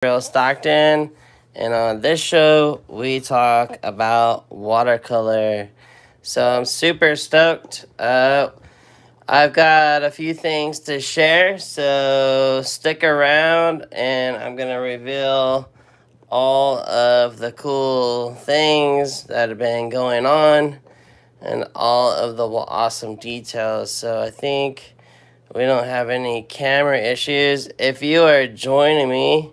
Gabriel Stockton, and on this show, we talk about watercolor. So I'm super stoked. I've got a few things to share, so stick around, and I'm going to reveal all of the cool things that have been going on and all of the awesome details. So I think we don't have any camera issues. If you are joining me,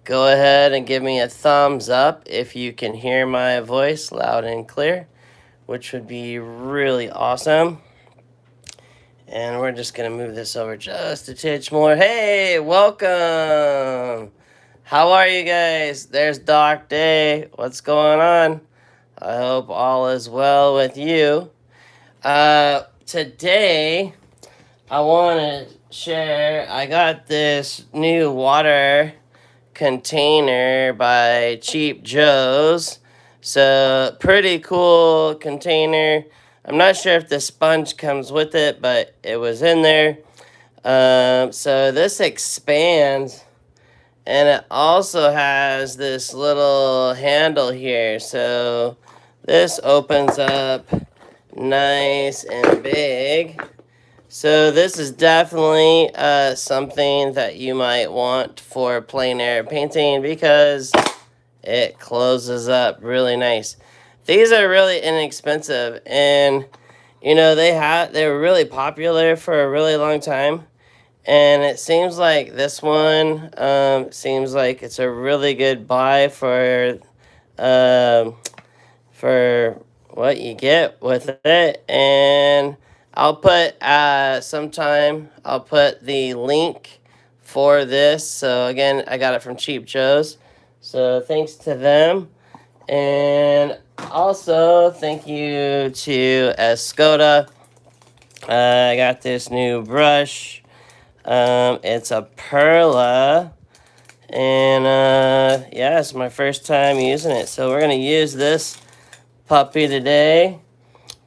go ahead and give me a thumbs up if you can hear my voice loud and clear, which would be really awesome. And we're just going to move this over just a titch more. Hey, welcome. How are you guys? There's Doc Day. What's going on? I hope all is well with you. Today, I want to share, I got this new water container by Cheap Joe's. So, pretty cool container. I'm not sure if the sponge comes with it, but it was in there. So this expands, and it also has this little handle here. So this opens up nice and big. So this is definitely something that you might want for plein air painting because it closes up really nice. These are really inexpensive, and they were really popular for a really long time. And it seems like this one seems like it's a really good buy um, for what you get with it. And I'll put sometime I'll put the link for this. So again, I got it from Cheap Joe's. So thanks to them. And also thank you to Escoda. I got this new brush. It's a Perla. And yeah, it's my first time using it. So we're going to use this puppy today.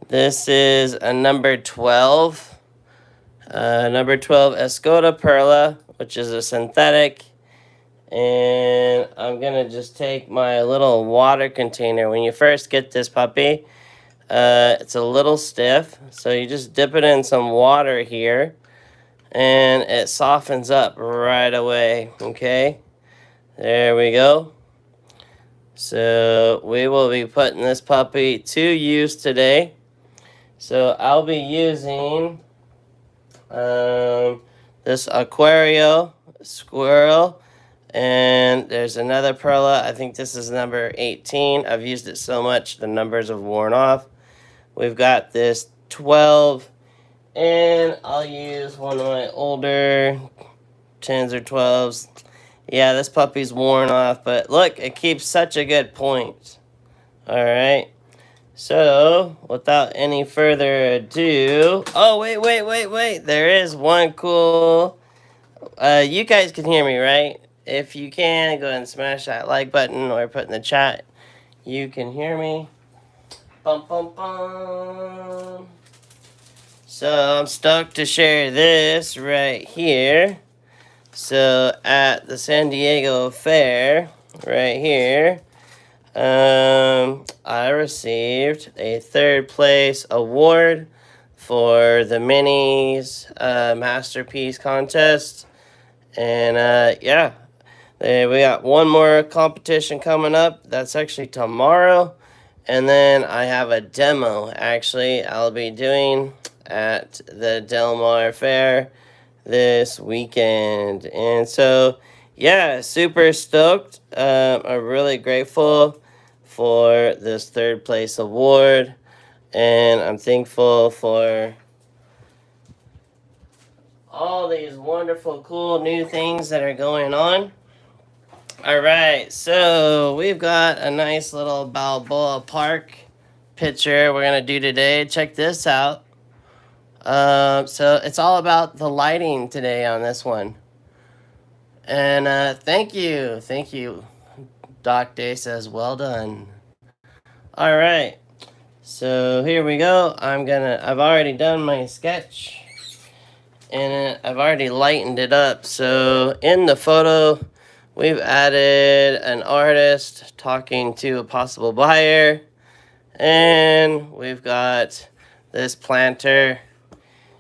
This is a number 12. Number 12 Escoda Perla, which is a synthetic. And I'm going to just take my little water container. When you first get this puppy, it's a little stiff. So you just dip it in some water here. And it softens up right away. Okay. There we go. So we will be putting this puppy to use today. So I'll be using this Aquario Squirrel. And there's another Perla. I think this is number 18. I've used it so much, the numbers have worn off. We've got this 12. And I'll use one of my older 10s or 12s. Yeah, this puppy's worn off. But look, it keeps such a good point. Alright. So, without any further ado... Oh, wait. There is one cool... you guys can hear me, right? If you can, go ahead and smash that like button or put in the chat. You can hear me. Bum, bum, bum. So, I'm stoked to share this right here. So, at the San Diego Fair, right here, I received a third place award for the Minis Masterpiece Contest. And yeah, we got one more competition coming up. That's actually tomorrow. And then I have a demo, actually, I'll be doing at the Del Mar Fair this weekend. And so, yeah, super stoked. I'm really grateful for this third place award. And I'm thankful for all these wonderful, cool new things that are going on. All right, so we've got a nice little Balboa Park picture we're going to do today. Check this out. So it's all about the lighting today on this one. And thank you. Doc Day says, well done. All right, so here we go. I've already done my sketch. And I've already lightened it up. So in the photo, we've added an artist talking to a possible buyer. And we've got this planter.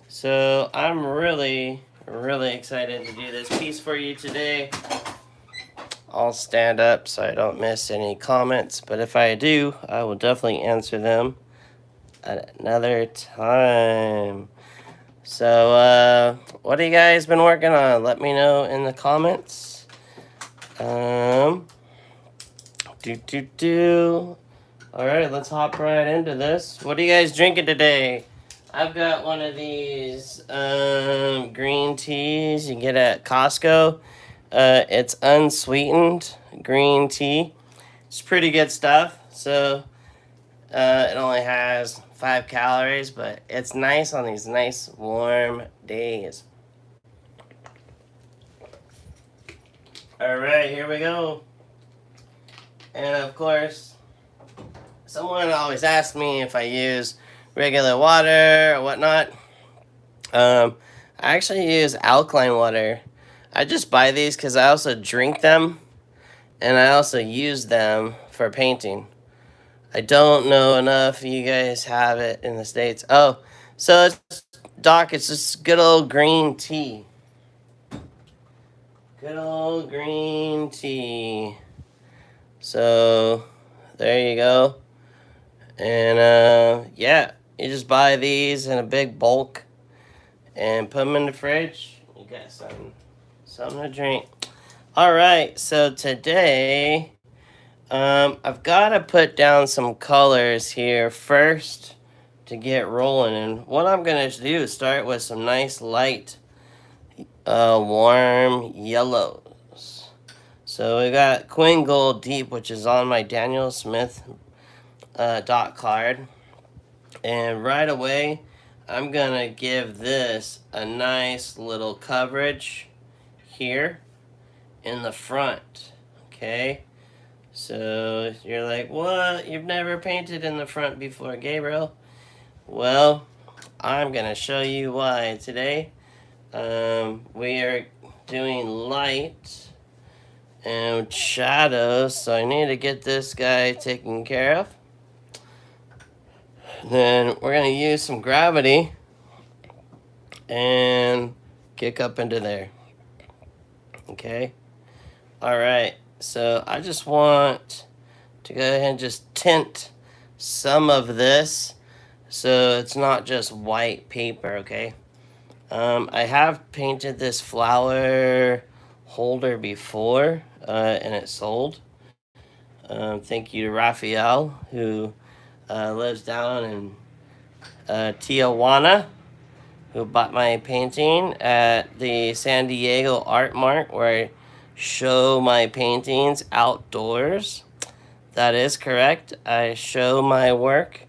So I'm really excited to do this piece for you today. I'll stand up so I don't miss any comments, but if I do, I will definitely answer them at another time. So, what have you guys been working on? Let me know in the comments. Alright, let's hop right into this. What are you guys drinking today? I've got one of these green teas you can get at Costco. It's unsweetened green tea. It's pretty good stuff. So it only has 5 calories, but it's nice on these nice warm days. All right, here we go. And of course, someone always asks me if I use regular water or whatnot. I actually use alkaline water. I just buy these because I also drink them, and I also use them for painting. I don't know enough. You guys have it in the States. Oh, so it's, Doc, it's just good old green tea. Good old green tea. So there you go. And yeah, you just buy these in a big bulk and put them in the fridge. You got something to drink. All right, so today I've got to put down some colors here first to get rolling. And what I'm going to do is start with some nice light warm yellows. So we got Queen Gold Deep, which is on my Daniel Smith dot card. And right away, I'm going to give this a nice little coverage here in the front. Okay? So you're like, what? You've never painted in the front before, Gabriel? Well, I'm going to show you why today. We are doing light and shadows, so I need to get this guy taken care of. Then we're going to use some gravity and kick up into there. Okay? Alright, so I just want to go ahead and just tint some of this so it's not just white paper, okay? I have painted this flower holder before, and it sold. Thank you to Raphael, who lives down in Tijuana, who bought my painting at the San Diego Art Mart, where I show my paintings outdoors. That is correct. I show my work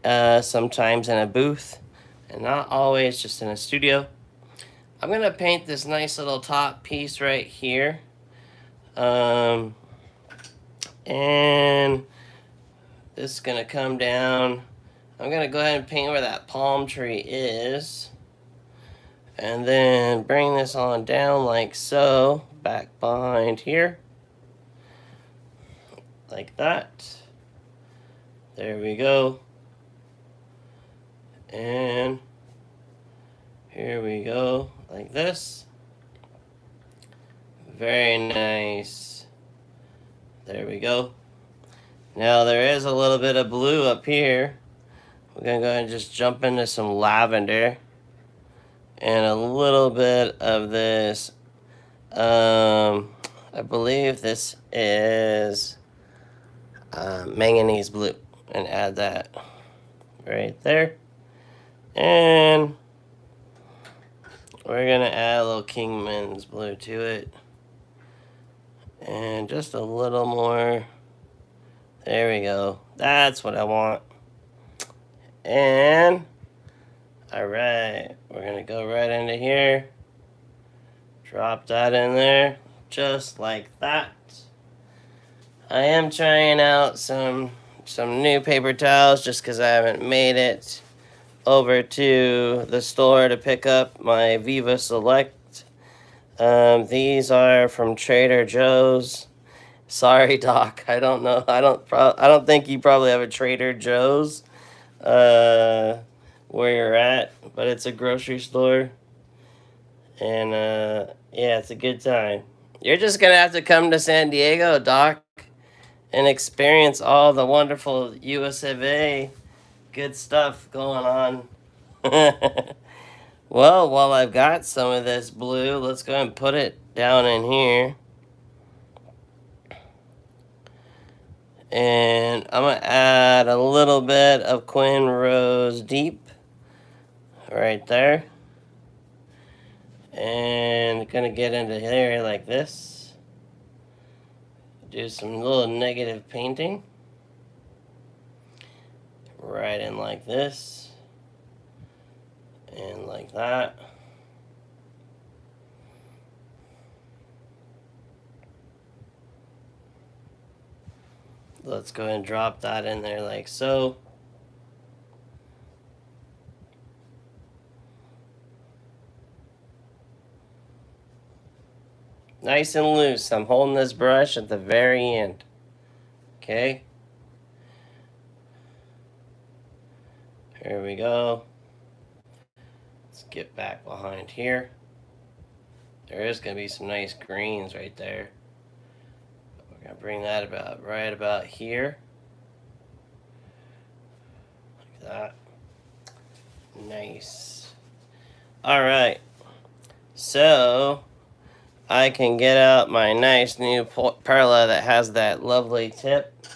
sometimes in a booth, and not always just in a studio. I'm going to paint this nice little top piece right here. And this is going to come down. I'm going to go ahead and paint where that palm tree is. And then bring this on down like so, back behind here. Like that. There we go. And here we go, like this. Very nice. There we go. Now there is a little bit of blue up here. We're going to go ahead and just jump into some lavender. And a little bit of this, I believe this is manganese blue. And add that right there. And we're going to add a little Kingman's blue to it. And just a little more. There we go. That's what I want. And, alright, we're going to go right into here. Drop that in there, just like that. I am trying out some new paper towels just because I haven't made it over to the store to pick up my Viva Select These are from Trader Joe's. Sorry, Doc. I don't know. I don't think you probably have a Trader Joe's where you're at, but it's a grocery store, and yeah, it's a good time. You're just gonna have to come to San Diego, Doc, and experience all the wonderful US of A good stuff going on. Well, while I've got some of this blue, let's go ahead and put it down in here. And I'm going to add a little bit of Quinn Rose Deep right there. And going to get into here like this. Do some little negative painting. Right in like this. And like that. Let's go ahead and drop that in there like so. Nice and loose. I'm holding this brush at the very end. Okay. Here we go. Let's get back behind here. There is going to be some nice greens right there. We're going to bring that about right about here. Like that. Nice. All right. So I can get out my nice new perla that has that lovely tip.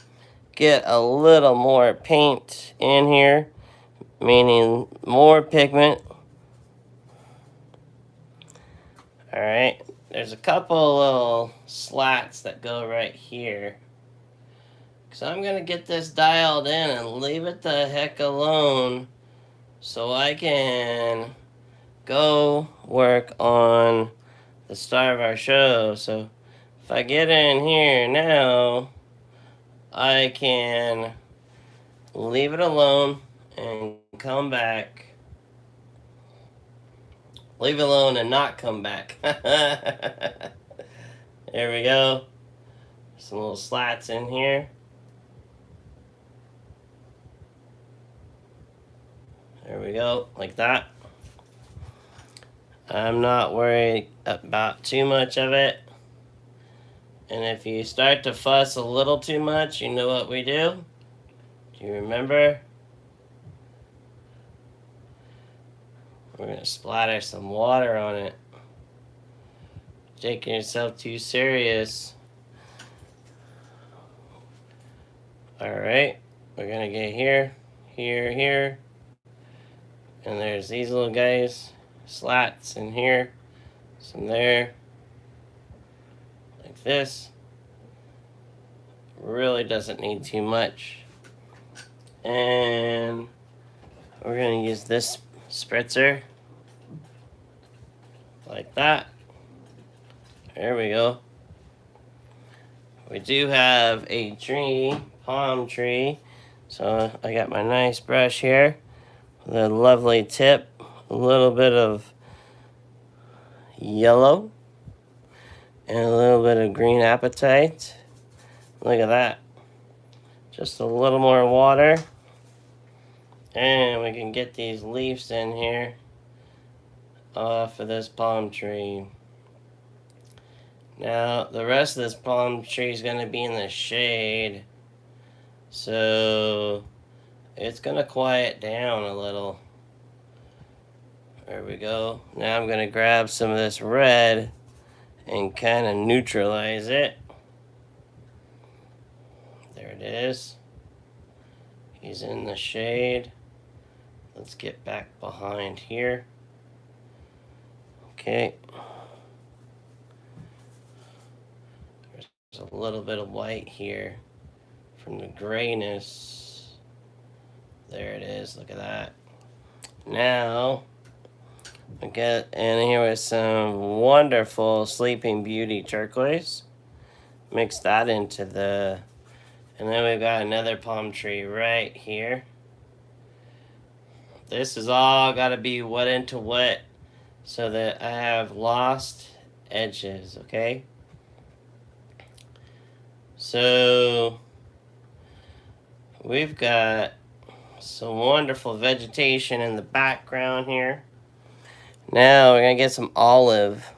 Get a little more paint in here, meaning more pigment. All right. There's a couple little slats that go right here. So I'm going to get this dialed in and leave it the heck alone so I can go work on the star of our show. So if I get in here now, I can leave it alone and come back. Leave it alone and not come back. There we go. Some little slats in here. There we go, like that. I'm not worried about too much of it. And if you start to fuss a little too much, you know what we do? Do you remember? We're going to splatter some water on it. Taking yourself too serious. Alright, we're going to get here, here, here. And there's these little guys. Slats in here. Some there. Like this. Really doesn't need too much. And we're going to use this spritzer. Like that. There we go. We do have a tree, palm tree. So I got my nice brush here. The lovely tip, a little bit of yellow, and a little bit of green apatite. Look at that. Just a little more water, and we can get these leaves in here off of this palm tree. Now, the rest of this palm tree is going to be in the shade, so it's going to quiet down a little. There we go. Now I'm going to grab some of this red and kind of neutralize it. There it is. He's in the shade. Let's get back behind here. Okay. There's a little bit of white here from the grayness. There it is. Look at that. Now, I get in here with some wonderful Sleeping Beauty turquoise. Mix that into the... And then we've got another palm tree right here. This is all got to be wet into wet so that I have lost edges, okay? So we've got some wonderful vegetation in the background here. Now we're gonna get some olive.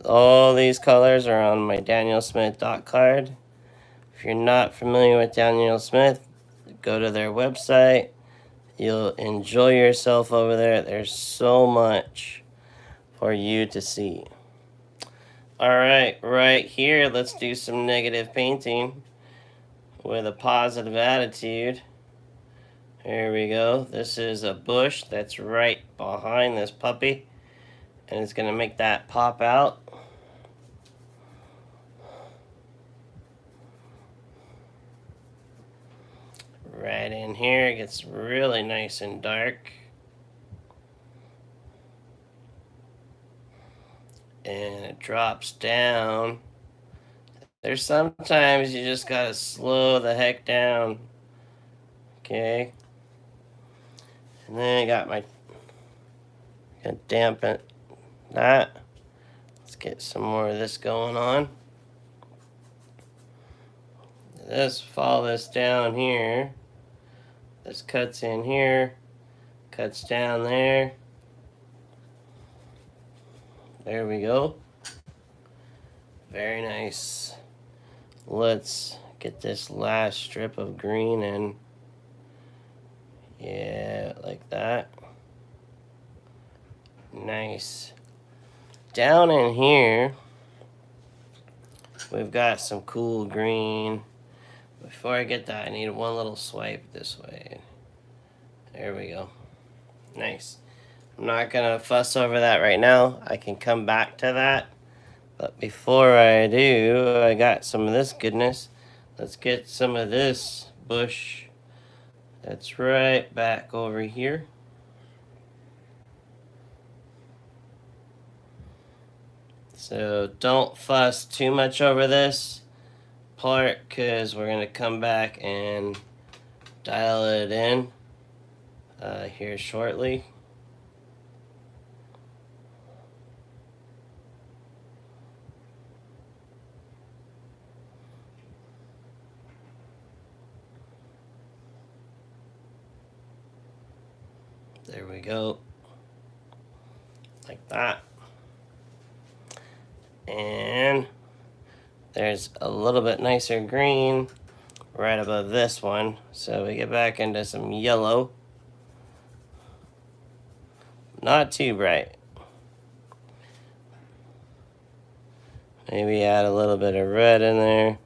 All these colors are on my Daniel Smith dot card. If you're not familiar with Daniel Smith, go to their website. You'll enjoy yourself over there. There's so much for you to see. Alright, right here, let's do some negative painting with a positive attitude. Here we go. This is a bush that's right behind this puppy, and it's going to make that pop out. Right in here, it gets really nice and dark. And it drops down. There's sometimes you just gotta slow the heck down. Okay. And then I got my, gonna dampen that. Let's get some more of this going on. Let's follow this down here. This cuts in here, cuts down there. There we go. Very nice. Let's get this last strip of green in. Yeah, like that. Nice. Down in here, we've got some cool green. Before I get that, I need one little swipe this way. There we go. Nice. I'm not gonna fuss over that right now. I can come back to that. But before I do, I got some of this goodness. Let's get some of this bush that's right back over here. So don't fuss too much over this part, because we're going to come back and dial it in here shortly. There we go. Like that. And there's a little bit nicer green right above this one. So we get back into some yellow. Not too bright. Maybe add a little bit of red in there.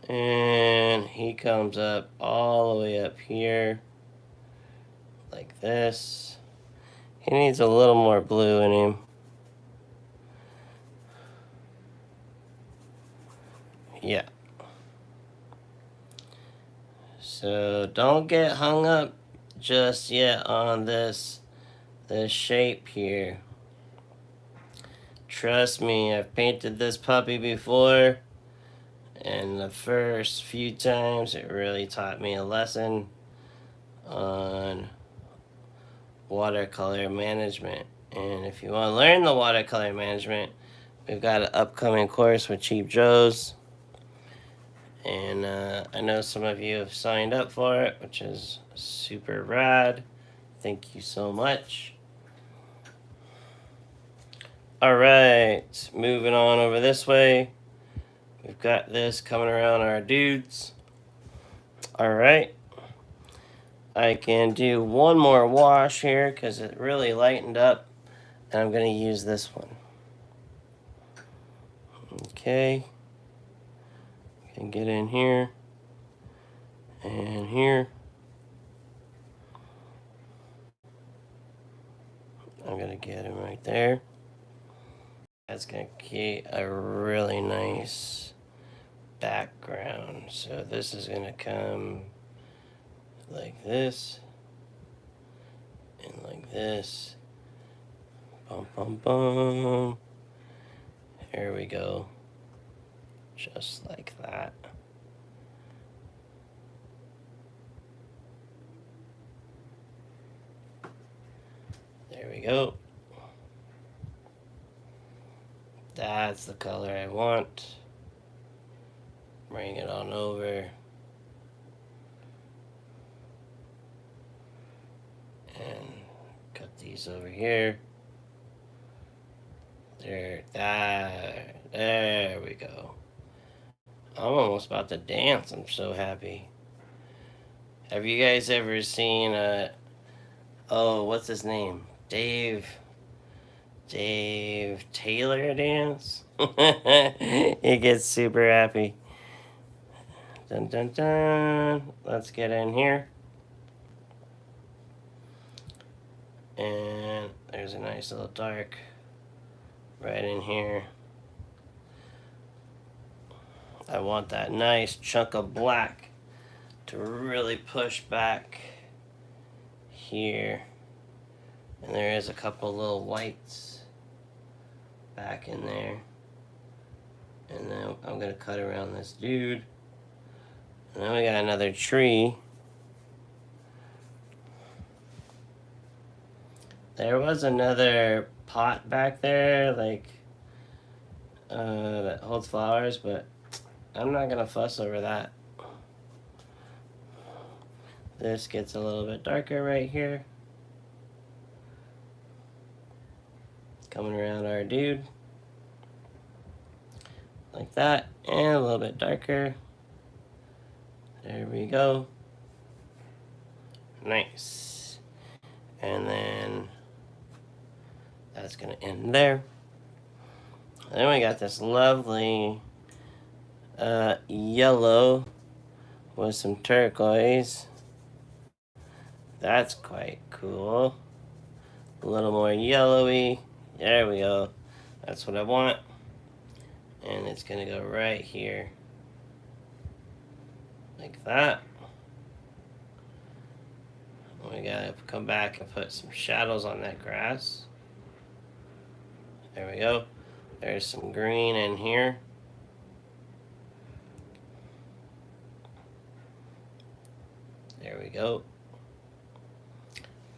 And he comes up all the way up here. Like this. He needs a little more blue in him. Yeah. So don't get hung up just yet on this shape here. Trust me, I've painted this puppy before, and the first few times it really taught me a lesson on watercolor management. And if you want to learn the watercolor management, we've got an upcoming course with Cheap Joe's. And I know some of you have signed up for it, which is super rad. Thank you so much. Alright, moving on over this way. We've got this coming around our dudes. Alright. I can do one more wash here because it really lightened up. And I'm going to use this one. Okay. Can get in here and here. I'm gonna get him right there. That's gonna create a really nice background. So this is gonna come like this and like this. Bum bum bum. Here we go. Just like that. There we go. That's the color I want. Bring it on over. And cut these over here. There we go. I'm almost about to dance. I'm so happy. Have you guys ever seen what's his name? Dave Taylor dance? He gets super happy. Dun dun dun. Let's get in here. And there's a nice little dark right in here. I want that nice chunk of black to really push back here. And there is a couple little whites back in there. And then I'm going to cut around this dude. And then we got another tree. There was another pot back there, like, that holds flowers, but I'm not going to fuss over that. This gets a little bit darker right here. Coming around our dude. Like that. And a little bit darker. There we go. Nice. And then that's going to end there. And then we got this lovely yellow with some turquoise. That's quite cool. A little more yellowy. There we go. That's what I want. And it's going to go right here. Like that. We got to come back and put some shadows on that grass. There we go. There's some green in here. There we go.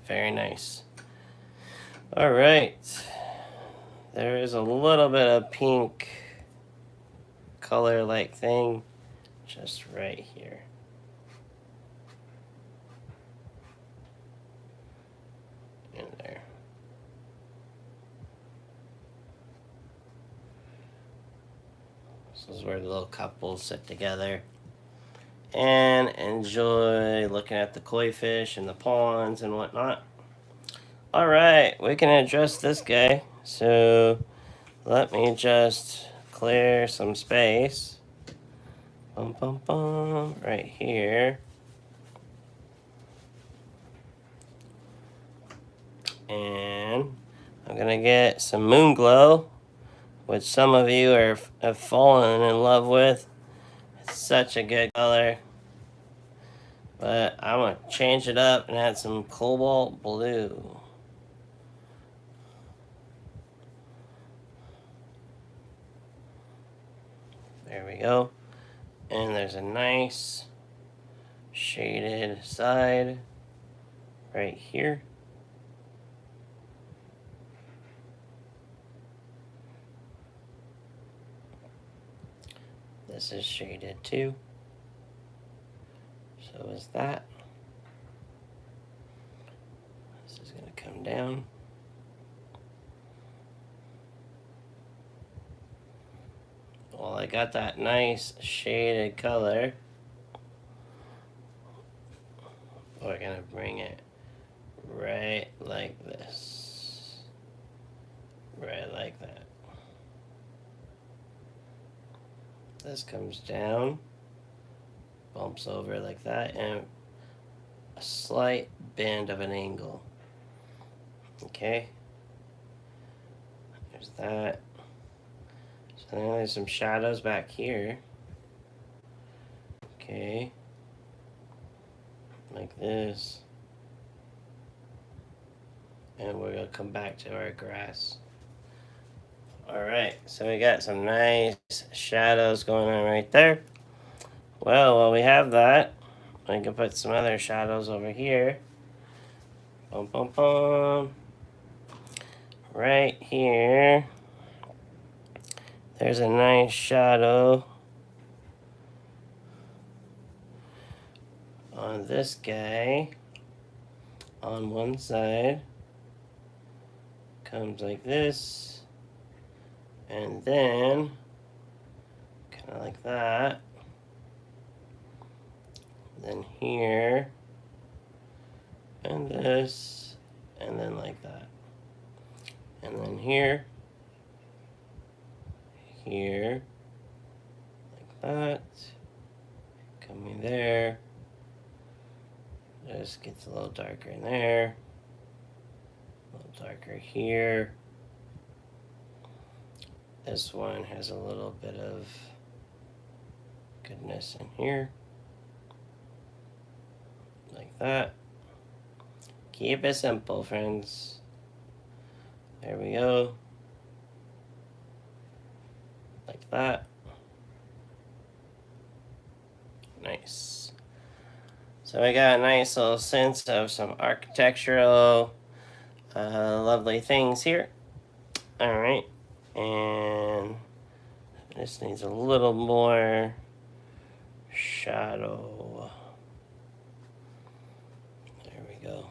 Very nice. All right. There is a little bit of pink color-like thing just right here. In there. This is where the little couples sit together and enjoy looking at the koi fish and the ponds and whatnot. All right, we can address this guy. So let me just clear some space. Bum, bum, bum, right here. And I'm gonna get some moon glow, which some of you have fallen in love with. It's such a good color. But I'm gonna change it up and add some cobalt blue. There we go. And there's a nice shaded side right here. This is shaded too. So is that. This is going to come down. Well, I got that nice shaded color. We're going to bring it right like this. Right like that. This comes down, bumps over like that, and a slight bend of an angle. Okay. There's that. So now there's some shadows back here. Okay. Like this. And we're going to come back to our grass. Alright, so we got some nice shadows going on right there. Well, while we have that, I can put some other shadows over here. Bum, bum, bum. Right here. There's a nice shadow on this guy on one side. Comes like this, and then kind of like that. Then here, and this, and then like that. And then here, here, like that. Coming there. Just gets a little darker in there. A little darker here. This one has a little bit of goodness in here. Like that. Keep it simple, friends. There we go. Like that. Nice. So we got a nice little sense of some architectural lovely things here. All right. And this needs a little more shadow. There we go.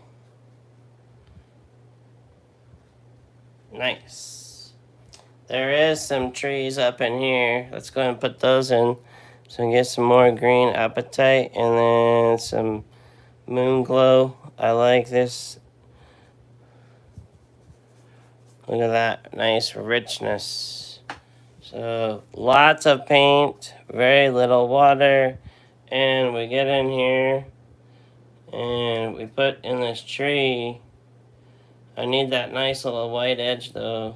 Nice. There is some trees up in here. Let's go ahead and put those in so we can get some more green appetite, and then some moon glow. I like this. Look at that nice richness. So lots of paint, very little water, and we get in here and we put in this tree. I need that nice little white edge though.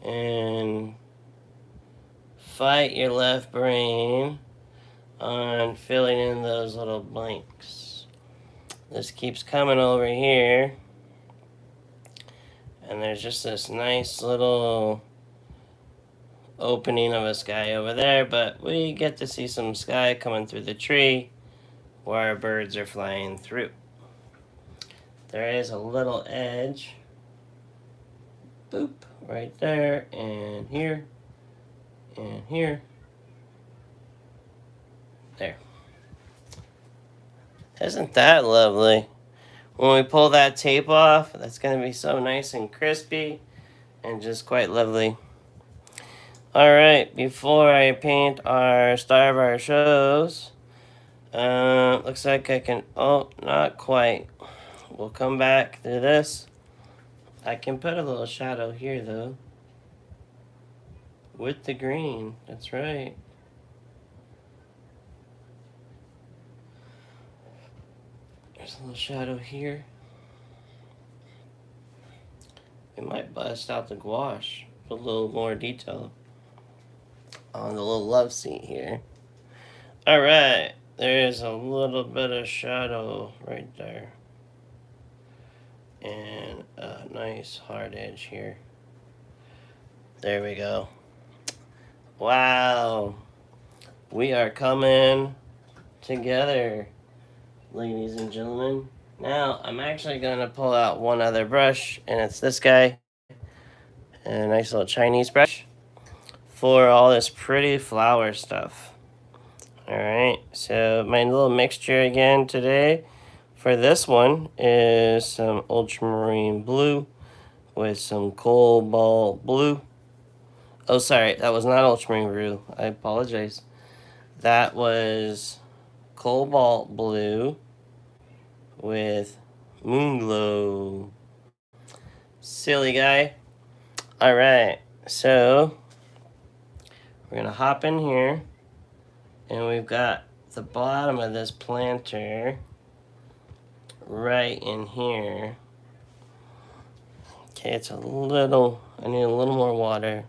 And fight your left brain on filling in those little blanks. This keeps coming over here. And there's just this nice little opening of a sky over there, but we get to see some sky coming through the tree where our birds are flying through. There is a little edge. Boop, right there, and here, and here. There. Isn't that lovely? When we pull that tape off, that's going to be so nice and crispy and just quite lovely. All right, before I paint our star of our shows, looks like I can, oh, not quite. We'll come back to this. I can put a little shadow here though. With the green, that's right. There's a little shadow here. We might bust out the gouache, put a little more detail on the little love seat here. All right, there's a little bit of shadow right there. And a nice hard edge here. There we go. Wow. We are coming together, ladies and gentlemen. Now, I'm actually going to pull out one other brush, and it's this guy. A nice little Chinese brush for all this pretty flower stuff. Alright, so my little mixture again today for this one is some ultramarine blue with some cobalt blue. Oh, sorry, that was not ultramarine blue. I apologize. That was cobalt blue with moon glow. Silly guy. Alright, so we're going to hop in here, and we've got the bottom of this planter right in here. Okay, it's a little, I need a little more water.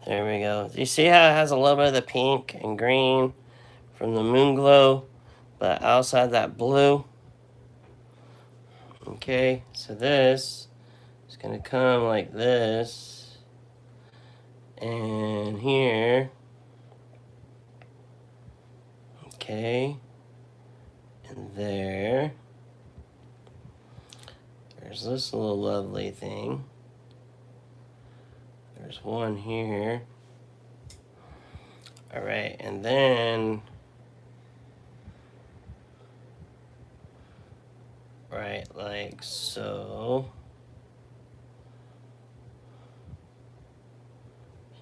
There we go. Do you see how it has a little bit of the pink and green from the moon glow, but outside that blue? Okay, so this is going to come like this, and here. Okay, and there. There's this little lovely thing There's one here. All right, and then right like so.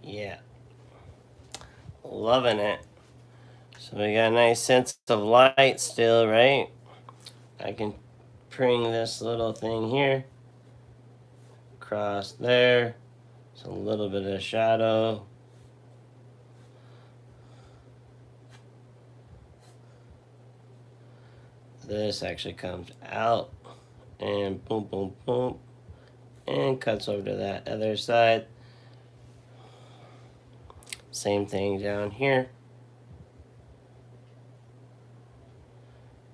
Yeah, loving it. So we got a nice sense of light still, right? I can bring this little thing here across there. It's a little bit of shadow. This actually comes out and boom, boom, boom, and cuts over to that other side. Same thing down here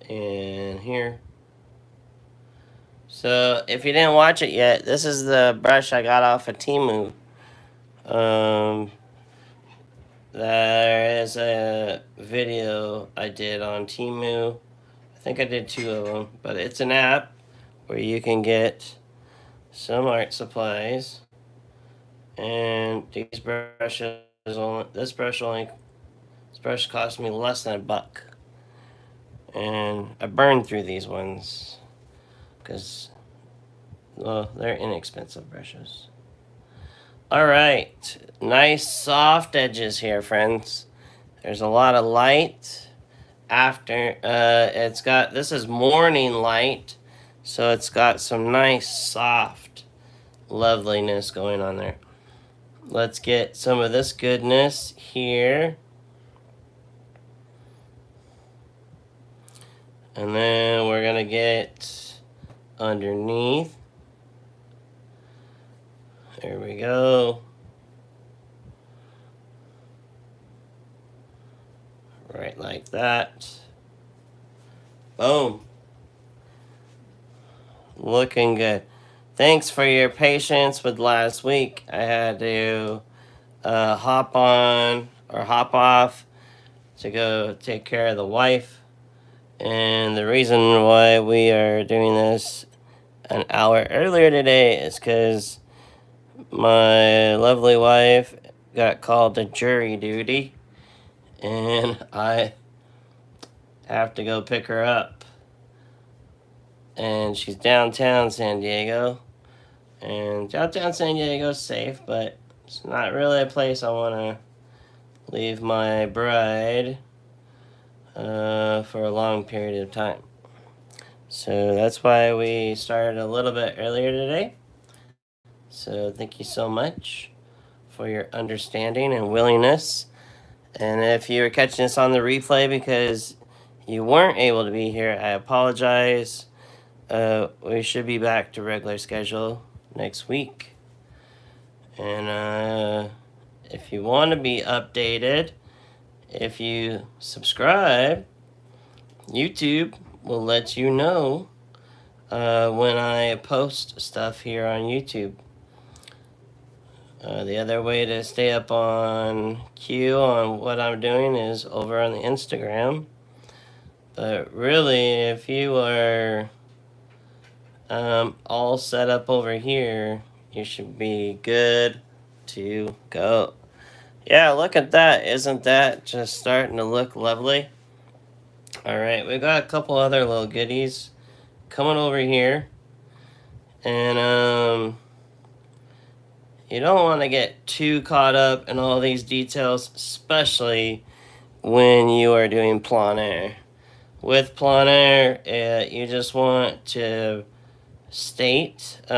and here. So if you didn't watch it yet, this is the brush I got off of Temu. There is a video I did on Temu. I think I did 2 of them, but it's an app where you can get some art supplies. And these brushes, this brush cost me less than $1. And I burned through these ones because, well, they're inexpensive brushes. All right, nice soft edges here, friends. There's a lot of light after. It's got, this is morning light, so it's got some nice soft loveliness going on there. Let's get some of this goodness here. And then we're gonna get underneath. There we go. Right like that. Boom. Looking good. Thanks for your patience with last week. I had to hop on or hop off to go take care of the wife. And the reason why we are doing this an hour earlier today is because my lovely wife got called to jury duty, and I have to go pick her up. And she's downtown San Diego, and downtown San Diego is safe, but it's not really a place I want to leave my bride for a long period of time. So that's why we started a little bit earlier today. So thank you so much for your understanding and willingness. And if you're catching this on the replay because you weren't able to be here, I apologize. We should be back to regular schedule next week. And if you want to be updated, if you subscribe, YouTube will let you know when I post stuff here on YouTube. The other way to stay up on cue on what I'm doing is over on the Instagram. But really, if you are all set up over here, you should be good to go. Yeah, look at that. Isn't that just starting to look lovely? All right, we got a couple other little goodies coming over here. And you don't want to get too caught up in all these details, especially when you are doing Plein Air. With Plein Air, you just want to state, you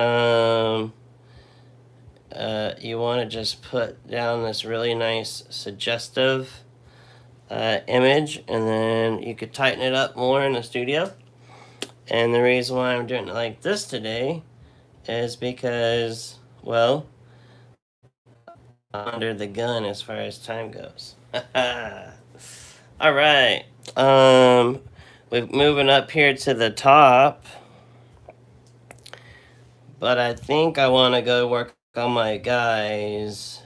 want to just put down this really nice suggestive image, and then you could tighten it up more in the studio. And the reason why I'm doing it like this today is because, well, under the gun as far as time goes. All right. We're moving up here to the top. But I think I want to go work on my guys.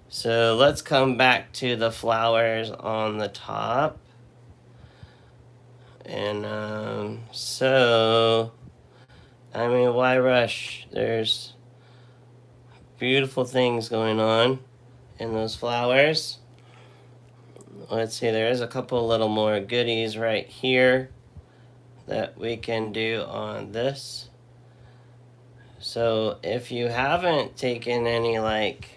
So let's come back to the flowers on the top. And so, I mean, why rush? There's beautiful things going on in those flowers. Let's see, there is a couple little more goodies right here that we can do on this. So if you haven't taken any like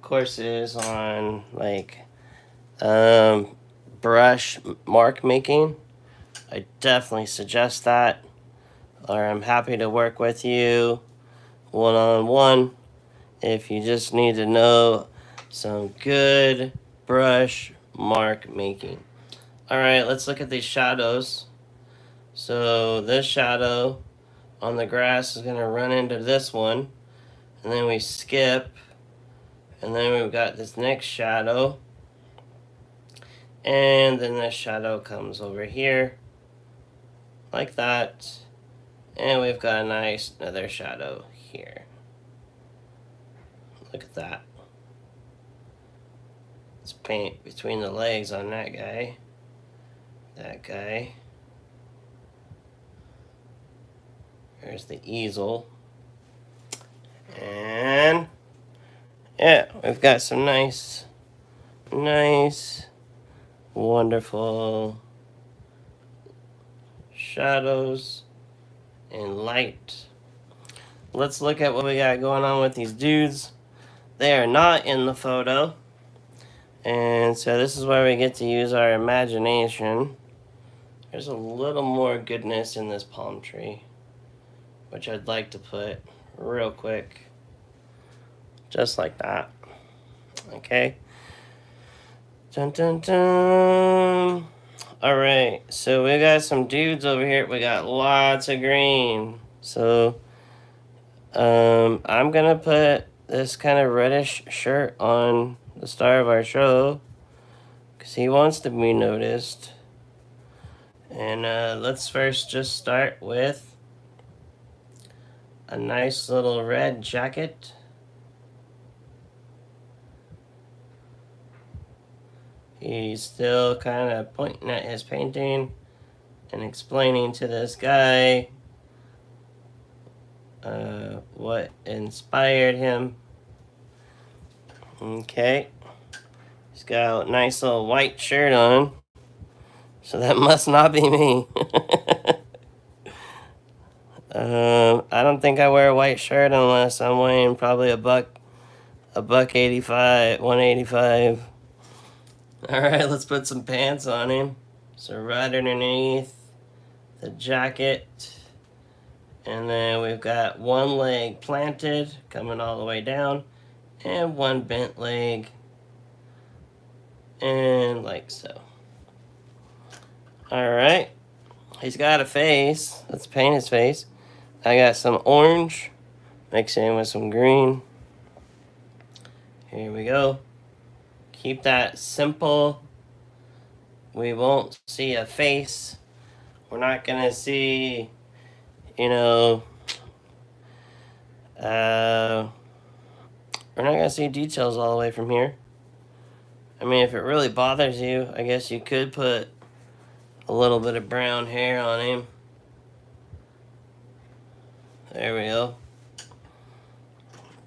courses on like brush mark making, I definitely suggest that, or I'm happy to work with you one-on-one if you just need to know some good brush mark making. All right, let's look at these shadows. So this shadow on the grass is going to run into this one, and then we skip, and then we've got this next shadow, and then this shadow comes over here like that, and we've got a nice another shadow here. Look at that. Let's paint between the legs on that guy, that guy. There's the easel. And yeah, we've got some nice, wonderful shadows and light. Let's look at what we got going on with these dudes. They are not in the photo. And so this is where we get to use our imagination. There's a little more goodness in this palm tree, which I'd like to put real quick. Just like that. Okay. Dun dun dun. Alright, so we got some dudes over here. We got lots of green. So I'm gonna put this kind of reddish shirt on the star of our show because he wants to be noticed. And let's first just start with a nice little red jacket. He's still kind of pointing at his painting and explaining to this guy what inspired him. Okay. He's got a nice little white shirt on, so that must not be me. I don't think I wear a white shirt unless I'm weighing probably a buck 85, 185. All right, let's put some pants on him. So right underneath the jacket, and then we've got one leg planted coming all the way down, and one bent leg, and like so. All right, he's got a face. Let's paint his face. I got some orange mixing with some green. Here we go. Keep that simple. We won't see a face. We're not gonna see, you know, we're not gonna see details all the way from here. I mean, if it really bothers you, I guess you could put a little bit of brown hair on him. There we go.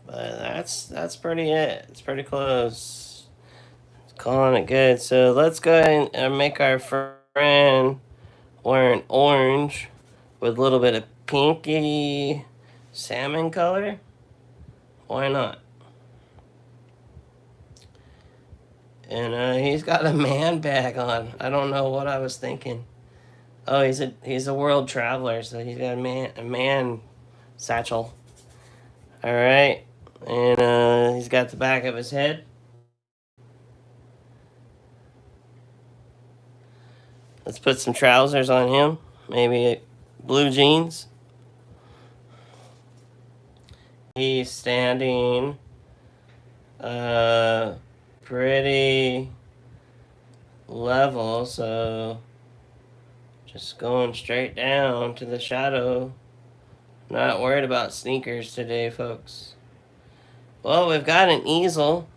But that's pretty it. It's pretty close. It's calling it good. So let's go ahead and make our friend wearing orange with a little bit of pinky salmon color. Why not? And he's got a man bag on. I don't know what I was thinking. Oh, he's a world traveler, so he's got a man satchel. All right, and he's got the back of his head. Let's put some trousers on him. Maybe blue jeans. He's standing pretty level, so just going straight down to the shadow. Not worried about sneakers today, folks. Well, we've got an easel.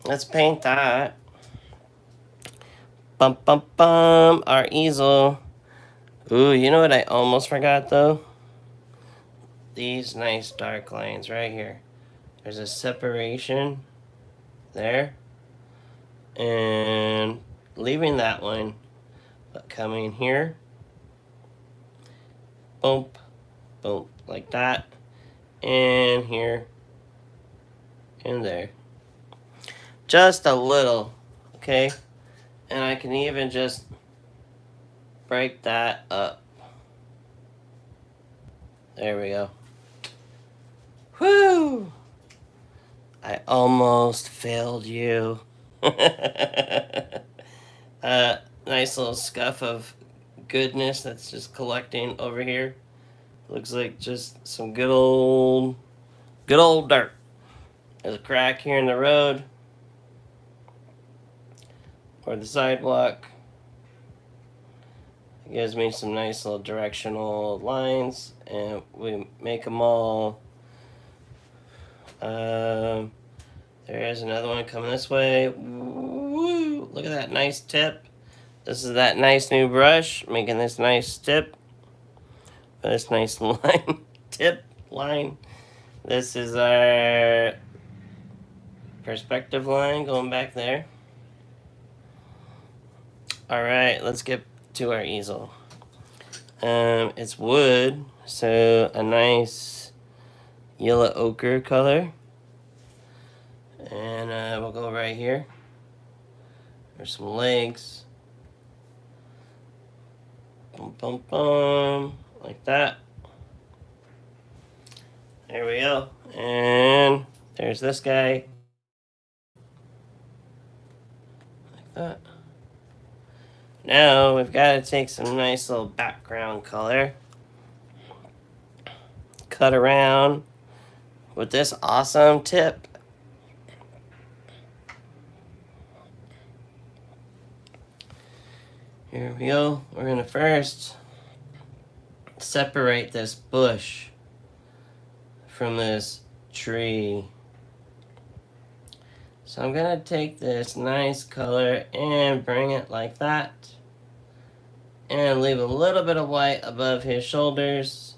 Let's paint that. Bum, bum, bum. Our easel. Ooh, you know what I almost forgot, though? these nice dark lines right here. There's a separation there. And leaving that one, but coming here. Boom, boom, like that. And here. And there. Just a little, okay? And I can even just break that up. There we go. Whew! I almost failed you. Nice little scuff of goodness that's just collecting over here. Looks like just some good old dirt. There's a crack here in the road or the sidewalk. It gives me some nice little directional lines, and we make them all. There is another one coming this way. Woo! Look at that nice tip. This is that nice new brush, making this nice tip. This nice line, tip line. This is our perspective line going back there. All right, let's get to our easel. It's wood, so a nice yellow ochre color. And we'll go right here. There's some legs. Boom, boom, boom. Like that. There we go. And there's this guy. Like that. Now we've got to take some nice little background color. Cut around with this awesome tip. Here we go. We're going to first separate this bush from this tree. So I'm going to take this nice color and bring it like that. And leave a little bit of white above his shoulders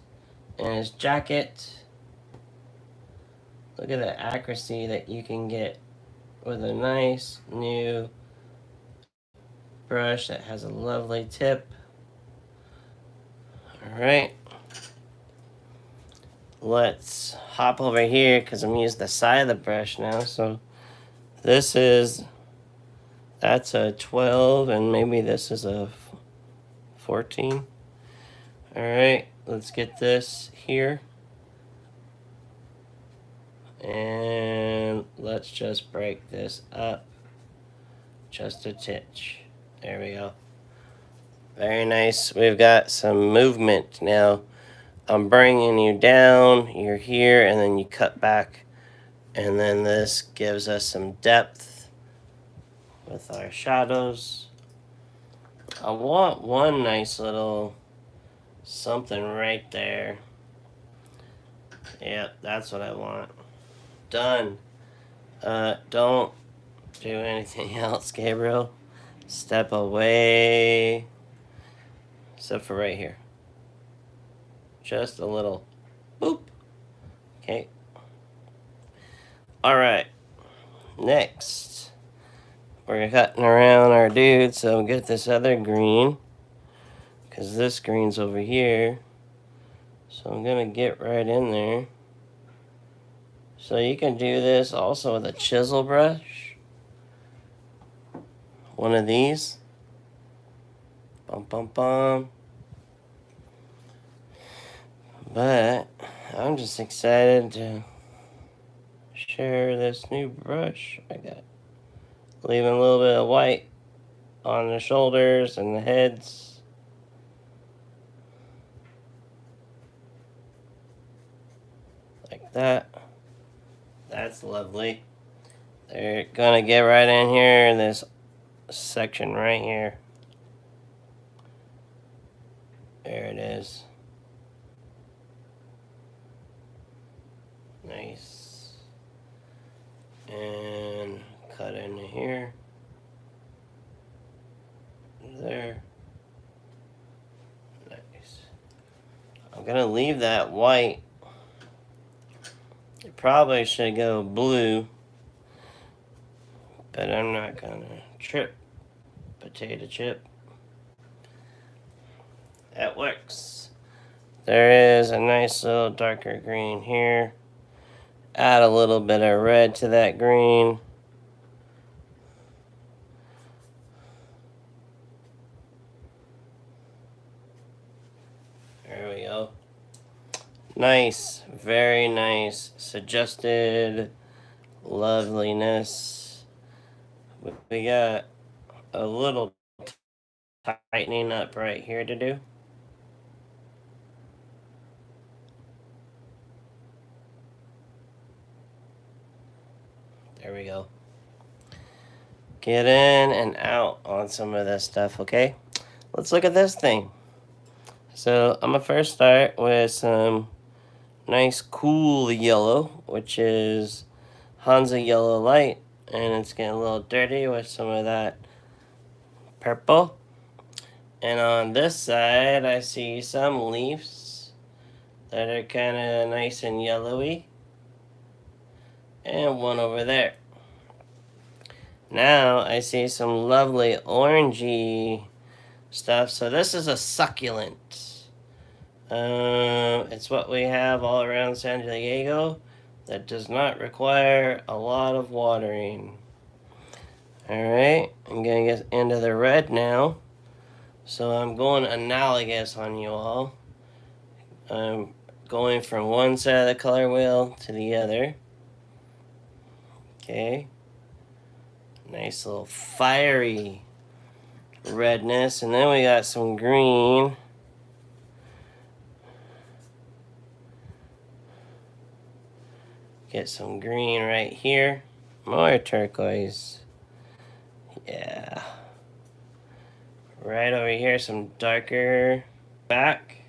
and his jacket. Look at the accuracy that you can get with a nice new brush that has a lovely tip. Alright. Let's hop over here because I'm using the side of the brush now. So that's a 12 and maybe this is a 14. Alright, let's get this here. And let's just break this up just a titch. There we go. Very nice. We've got some movement now. I'm bringing you down, you're here, and then you cut back. And then this gives us some depth with our shadows. I want one nice little something right there. Yep, that's what I want. Done. Don't do anything else, Gabriel. Step away. Except for right here. Just a little boop. Okay. Alright. Next. We're cutting around our dude, so we'll get this other green. Because this green's over here. So I'm going to get right in there. So you can do this also with a chisel brush. One of these. Bum, bum, bum. But I'm just excited to share this new brush I got. Leaving a little bit of white on the shoulders and the heads. Like that. That's lovely. They're gonna get right in here in this section right here. There it is. Nice. And cut into here. There. Nice. I'm gonna leave that white probably should go blue, but I'm not gonna trip. Potato chip. That works. There is a nice little darker green here. Add a little bit of red to that green. There we go. Nice, very nice, suggested loveliness. We got a little tightening up right here to do. There we go. Get in and out on some of this stuff, okay? Let's look at this thing. So I'm gonna first start with some nice cool yellow, which is Hansa Yellow Light, and it's getting a little dirty with some of that purple. And on this side, I see some leaves that are kind of nice and yellowy, and one over there. Now I see some lovely orangey stuff. So this is a succulent. It's what we have all around San Diego that does not require a lot of watering. Alright, I'm going to get into the red now. So I'm going analogous on you all. I'm going from one side of the color wheel to the other. Okay. Nice little fiery redness. And then we got some green. Get some green right here. More turquoise. Yeah. Right over here, some darker back.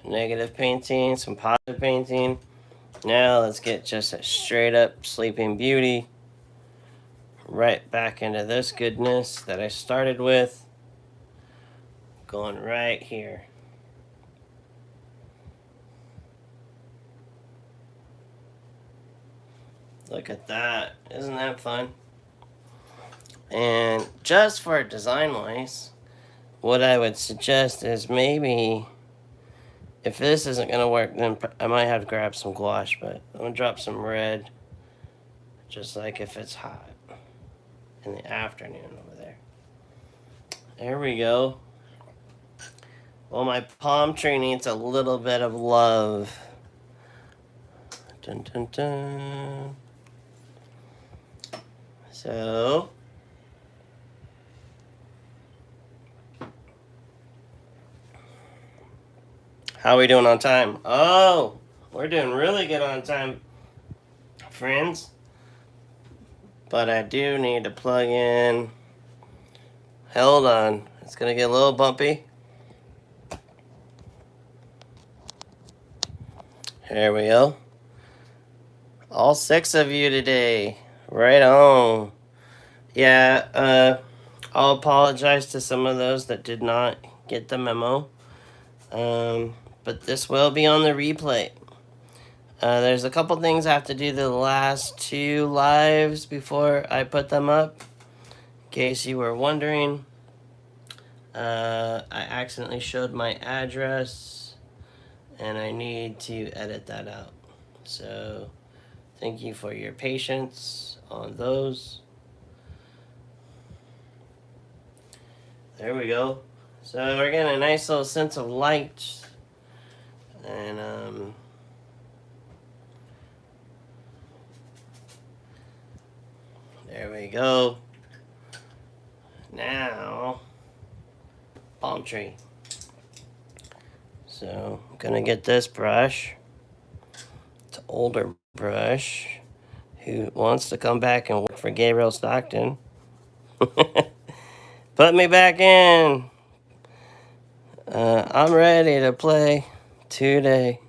Negative painting, some positive painting. Now let's get just a straight up Sleeping Beauty. Right back into this goodness that I started with. Going right here. Look at that. Isn't that fun? And just for design wise, what I would suggest is maybe if this isn't going to work, then I might have to grab some gouache, but I'm going to drop some red, just like if it's hot in the afternoon over there. There we go. Well, my palm tree needs a little bit of love. Dun, dun, dun. So, how are we doing on time? Oh, we're doing really good on time, friends. But I do need to plug in. Hold on. It's going to get a little bumpy. Here we go. All 6 of you today. Right on. Yeah, I'll apologize to some of those that did not get the memo. But this will be on the replay. There's a couple things I have to do the last 2 lives before I put them up. In case you were wondering, I accidentally showed my address and I need to edit that out. So thank you for your patience on those. There we go. So we're getting a nice little sense of light. And there we go. Now, palm tree. So I'm gonna get this brush. It's an older brush. Who wants to come back and work for Gabriel Stockton? Put me back in. I'm ready to play today.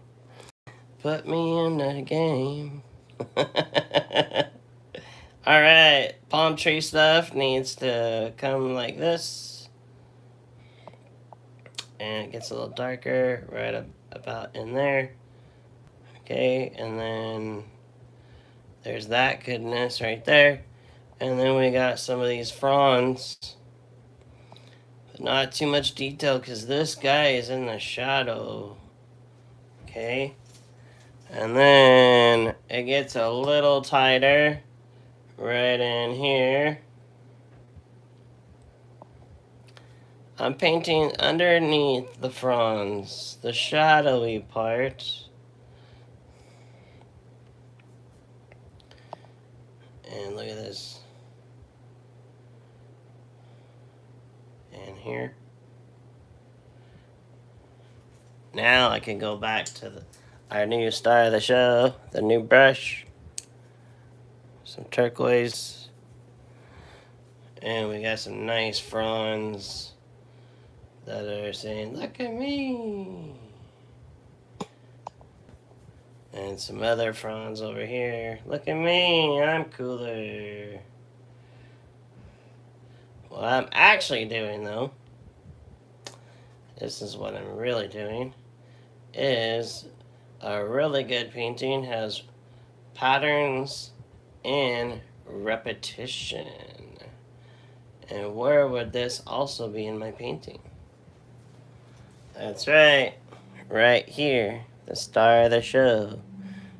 Put me in the game. Alright, palm tree stuff needs to come like this. And it gets a little darker right about in there. Okay, and then there's that goodness right there. And then we got some of these fronds. But not too much detail because this guy is in the shadow. Okay. And then it gets a little tighter right in here. I'm painting underneath the fronds, the shadowy part. And look at this. And here. Now I can go back to our new star of the show, the new brush. Some turquoise. And we got some nice fronds that are saying, look at me. And some other fronds over here. Look at me, I'm cooler. What I'm actually doing, though, this is what I'm really doing, is a really good painting has patterns and repetition. And where would this also be in my painting? That's right, right here, the star of the show.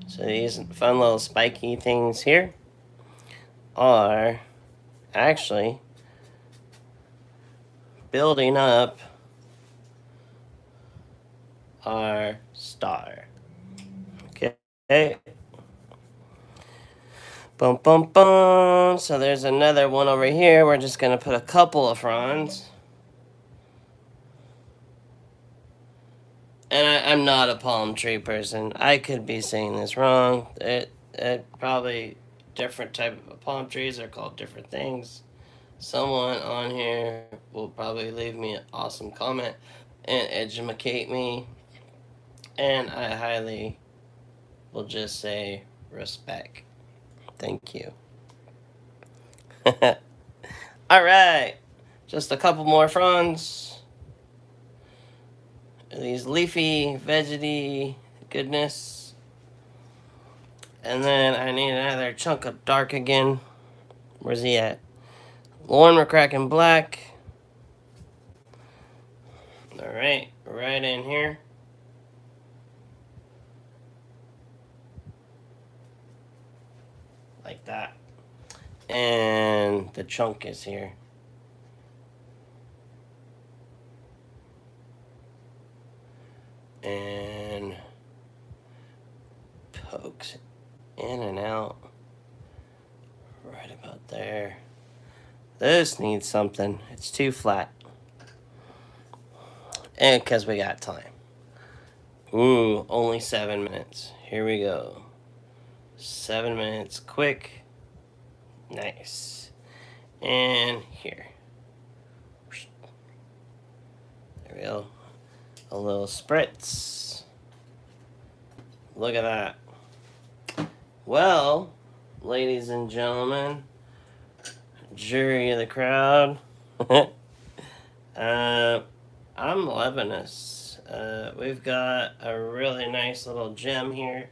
So these fun little spiky things here are actually building up our star. Okay. Boom, boom, boom. So there's another one over here. We're just going to put a couple of fronds. And I'm not a palm tree person. I could be saying this wrong. It probably different type of palm trees are called different things. Someone on here will probably leave me an awesome comment and educate me. And I highly will just say respect. Thank you. All right. Just a couple more fronds. These leafy, vegety goodness. And then I need another chunk of dark again. Where's he at? One we're cracking black. Alright, right in here. Like that. And the chunk is here. And pokes in and out right about there. This needs something. It's too flat. And because we got time. Ooh, only 7 minutes. Here we go. 7 minutes, quick. Nice. And here. There we go. A little spritz. Look at that. Well, ladies and gentlemen, jury of the crowd, I'm loving this. We've got a really nice little gem here.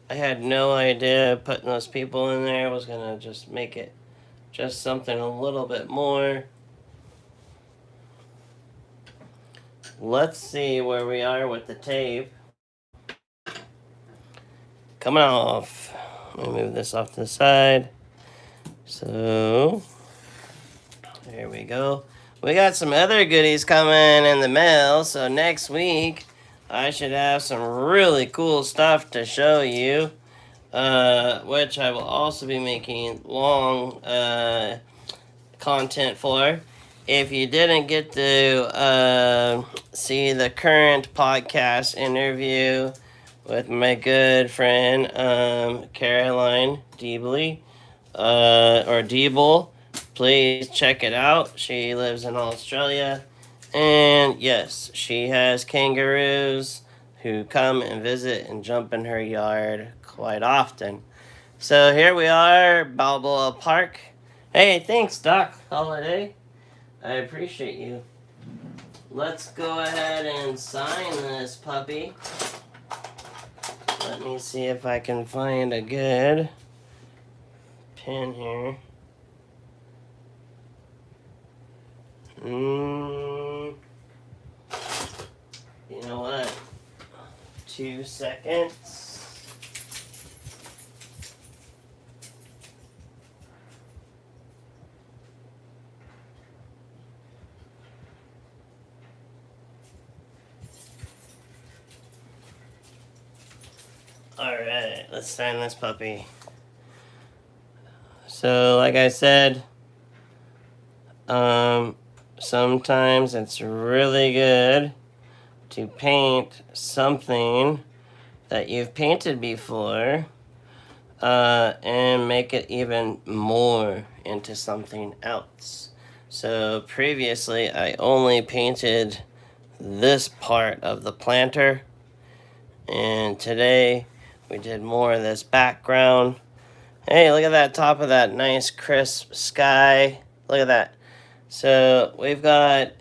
I had no idea putting those people in there was going to just make it just something a little bit more. Let's see where we are with the tape. Coming off. Let me move this off to the side. So, there we go. We got some other goodies coming in the mail. So next week, I should have some really cool stuff to show you. Which I will also be making long content for. If you didn't get to see the current podcast interview with my good friend Caroline Deebley, or Deeble, please check it out. She lives in Australia, and yes, she has kangaroos who come and visit and jump in her yard quite often. So here we are, Balboa Park. Hey, thanks, Doc Holiday. I appreciate you. Let's go ahead and sign this puppy Let me see if I can find a good pin here. You know what? 2 seconds. Alright, let's sign this puppy. So, like I said, sometimes it's really good to paint something that you've painted before and make it even more into something else. So previously I only painted this part of the planter, and today we did more of this background. Hey, look at that top of that nice crisp sky. Look at that. So we've got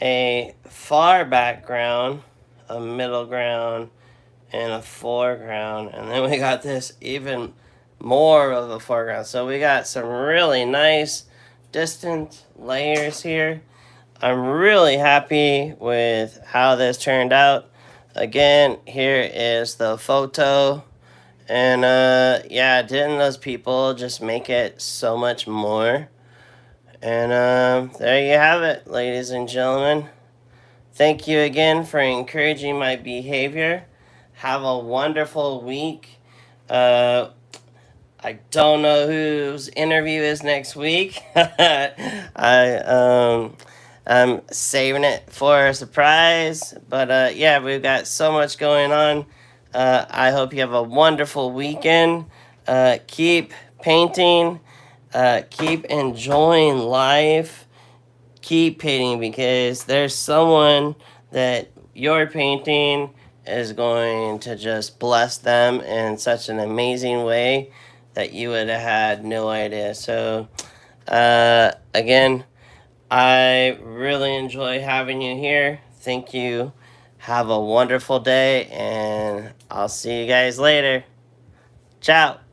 a far background, a middle ground, and a foreground, and then we got this even more of a foreground. So we got some really nice distant layers here. I'm really happy with how this turned out. Again, here is the photo, and yeah, didn't those people just make it so much more? And there you have it, ladies and gentlemen. Thank you again for encouraging my behavior. Have a wonderful week. I don't know whose interview is next week. I'm saving it for a surprise. But yeah, we've got so much going on. I hope you have a wonderful weekend. Keep painting. Keep enjoying life. Keep painting, because there's someone that your painting is going to just bless them in such an amazing way that you would have had no idea. So again, I really enjoy having you here. Thank you. Have a wonderful day, and I'll see you guys later. Ciao.